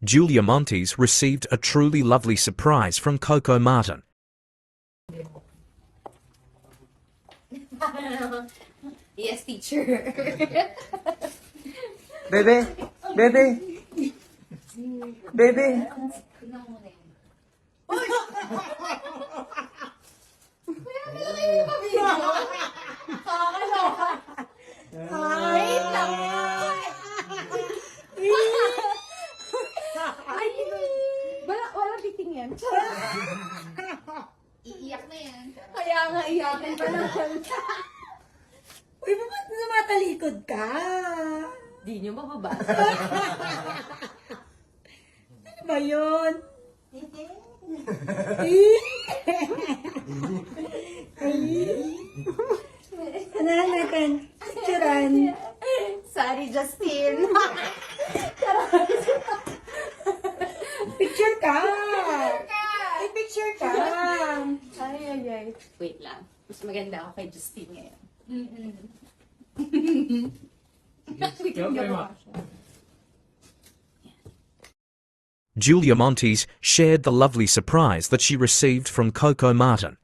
Julia Montes received a truly lovely surprise from Coco Martin. Yes, teacher. Bebe! Bebe! Bebe! Tingnan mo na yun. Wait lang. Ay, wala biting yan. Iiyak na yan. Kaya nga iyakin pa naman. Uy, ba't namatalikod ka? Di nyo mababasa. Ano ba yun? Ano natin? Picturean. Sorry, Justin. Picture ka! Ay, picture ka! Ay. Wait lang. Mas maganda ako kay Justin ngayon. Julia Montes shared the lovely surprise that she received from Coco Martin.